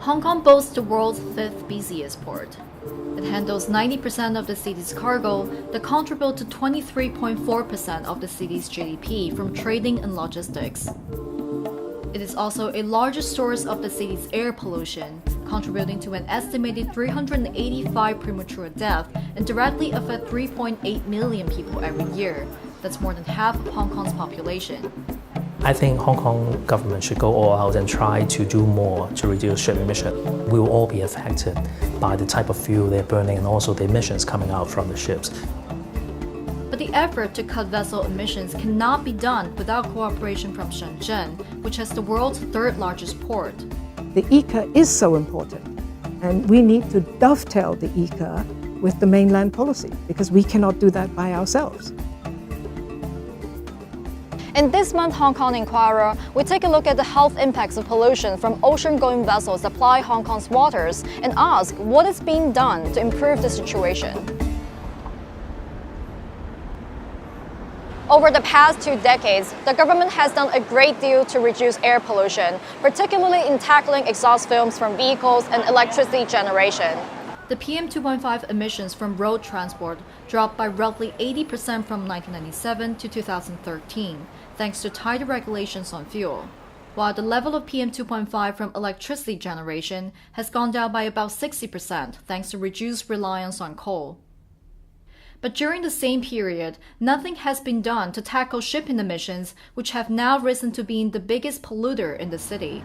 Hong Kong boasts the world's fifth busiest port. It handles 90% of the city's cargo that contribute to 23.4% of the city's GDP from trading and logistics. It is also a largest source of the city's air pollution, contributing to an estimated 385 premature deaths and directly affect 3.8 million people every year. That's more than half of Hong Kong's population. I think Hong Kong government should go all out and try to do more to reduce ship emission. We will all be affected by the type of fuel they're burning and also the emissions coming out from the ships. But the effort to cut vessel emissions cannot be done without cooperation from Shenzhen, which has the world's third largest port. The ECA is so important, and we need to dovetail the ECA with the mainland policy because we cannot do that by ourselves. In this month's Hong Kong Enquirer, we take a look at the health impacts of pollution from ocean-going vessels that ply Hong Kong's waters and ask what is being done to improve the situation. Over the past 2 decades, the government has done a great deal to reduce air pollution, particularly in tackling exhaust fumes from vehicles and electricity generation. The PM 2.5 emissions from road transport dropped by roughly 80% from 1997 to 2013, thanks to tighter regulations on fuel, while the level of PM 2.5 from electricity generation has gone down by about 60% thanks to reduced reliance on coal. But during the same period, nothing has been done to tackle shipping emissions, which have now risen to being the biggest polluter in the city.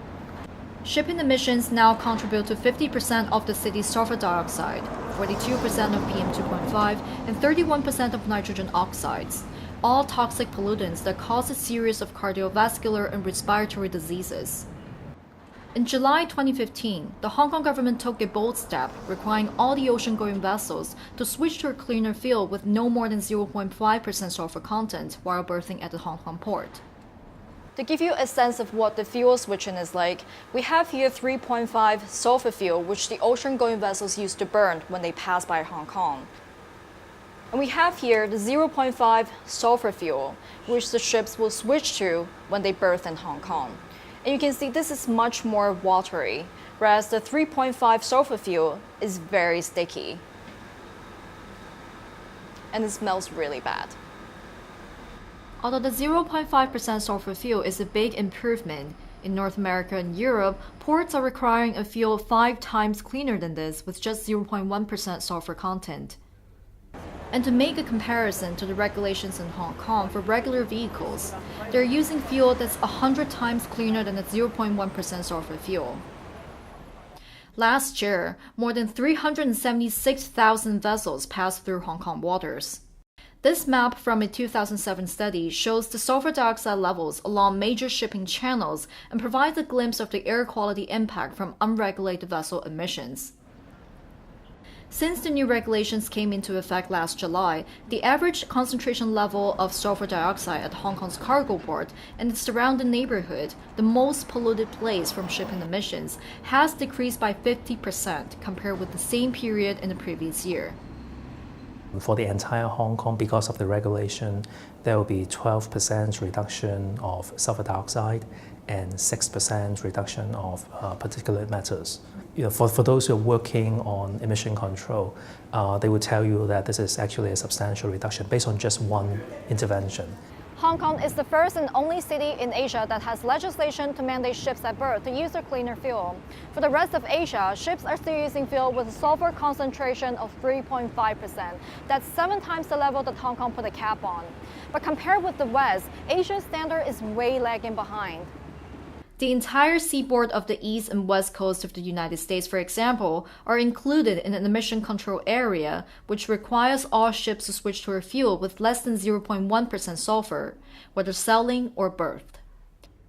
Shipping emissions now contribute to 50% of the city's sulfur dioxide, 42% of PM 2.5, and 31% of nitrogen oxides, all toxic pollutants that cause a series of cardiovascular and respiratory diseases. In July 2015, the Hong Kong government took a bold step, requiring all the ocean-going vessels to switch to a cleaner fuel with no more than 0.5% sulfur content while berthing at the Hong Kong port. To give you a sense of what the fuel switching is like, we have here 3.5 sulfur fuel, which the ocean-going vessels use to burn when they pass by Hong Kong. And we have here the 0.5 sulfur fuel, which the ships will switch to when they berth in Hong Kong. And you can see this is much more watery, whereas the 3.5 sulfur fuel is very sticky. And it smells really bad. Although the 0.5% sulfur fuel is a big improvement, in North America and Europe, ports are requiring a fuel 5 times cleaner than this with just 0.1% sulfur content. And to make a comparison to the regulations in Hong Kong for regular vehicles, they're using fuel that's 100 times cleaner than the 0.1% sulfur fuel. Last year, more than 376,000 vessels passed through Hong Kong waters. This map from a 2007 study shows the sulfur dioxide levels along major shipping channels and provides a glimpse of the air quality impact from unregulated vessel emissions. Since the new regulations came into effect last July, the average concentration level of sulfur dioxide at Hong Kong's cargo port and its surrounding neighborhood, the most polluted place from shipping emissions, has decreased by 50% compared with the same period in the previous year. For the entire Hong Kong, because of the regulation, there will be 12% reduction of sulfur dioxide and 6% reduction of particulate matters. For those who are working on emission control, they will tell you that this is actually a substantial reduction based on just one intervention. Hong Kong is the first and only city in Asia that has legislation to mandate ships at berth to use a cleaner fuel. For the rest of Asia, ships are still using fuel with a sulfur concentration of 3.5%. That's 7 times the level that Hong Kong put a cap on. But compared with the West, Asia's standard is way lagging behind. The entire seaboard of the east and west coast of the United States, for example, are included in an emission control area, which requires all ships to switch to a fuel with less than 0.1% sulfur, whether sailing or berthed.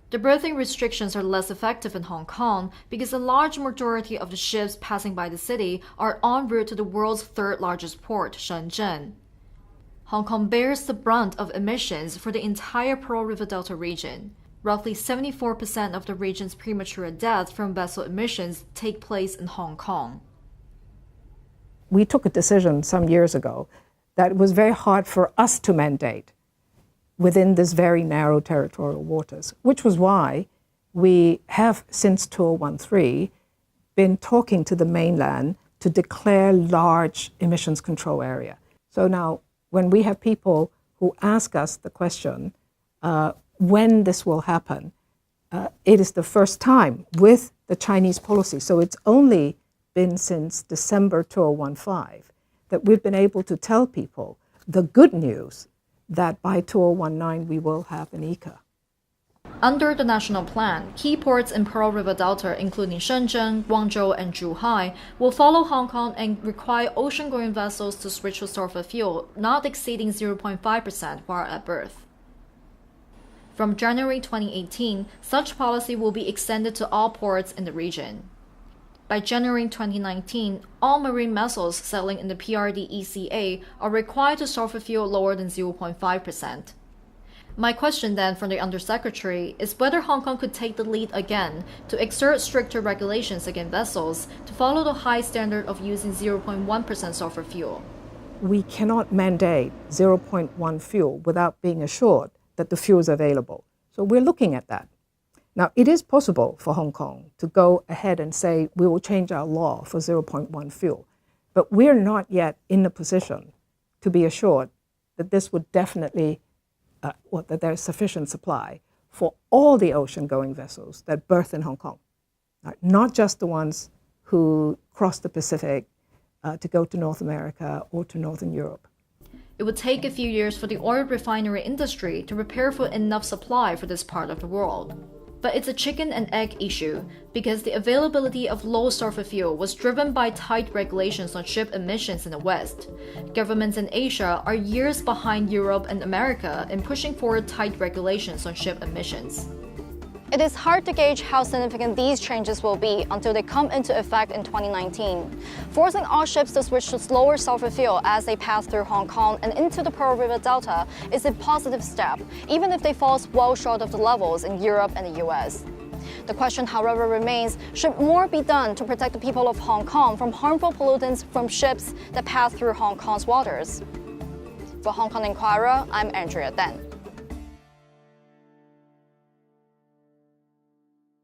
The berthing restrictions are less effective in Hong Kong because a large majority of the ships passing by the city are en route to the world's third largest port, Shenzhen. Hong Kong bears the brunt of emissions for the entire Pearl River Delta region. Roughly 74% of the region's premature deaths from vessel emissions take place in Hong Kong. We took a decision some years ago that it was very hard for us to mandate within this very narrow territorial waters, which was why we have, since 2013, been talking to the mainland to declare large emissions control area. So now, when we have people who ask us the question, when this will happen, it is the first time with the Chinese policy. So it's only been since December 2015 that we've been able to tell people the good news that by 2019 we will have an ECA. Under the national plan, key ports in Pearl River Delta, including Shenzhen, Guangzhou, and Zhuhai, will follow Hong Kong and require ocean-going vessels to switch to sulfur fuel not exceeding 0.5% while at berth. From January 2018, such policy will be extended to all ports in the region. By January 2019, all marine vessels sailing in the PRD ECA are required to sulfur fuel lower than 0.5%. My question then from the Undersecretary is whether Hong Kong could take the lead again to exert stricter regulations against vessels to follow the high standard of using 0.1% sulfur fuel. We cannot mandate 0.1 fuel without being assured that the fuel is available. So we're looking at that. Now, it is possible for Hong Kong to go ahead and say we will change our law for 0.1 fuel, but we're not yet in a position to be assured that this would definitely that there is sufficient supply for all the ocean-going vessels that berth in Hong Kong, not just the ones who cross the Pacific to go to North America or to Northern Europe. It would take a few years for the oil refinery industry to prepare for enough supply for this part of the world. But it's a chicken and egg issue because the availability of low sulfur fuel was driven by tight regulations on ship emissions in the West. Governments in Asia are years behind Europe and America in pushing forward tight regulations on ship emissions. It is hard to gauge how significant these changes will be until they come into effect in 2019. Forcing all ships to switch to lower sulfur fuel as they pass through Hong Kong and into the Pearl River Delta is a positive step, even if they fall well short of the levels in Europe and the US. The question, however, remains, should more be done to protect the people of Hong Kong from harmful pollutants from ships that pass through Hong Kong's waters? For Hong Kong Enquirer, I'm Andrea Deng.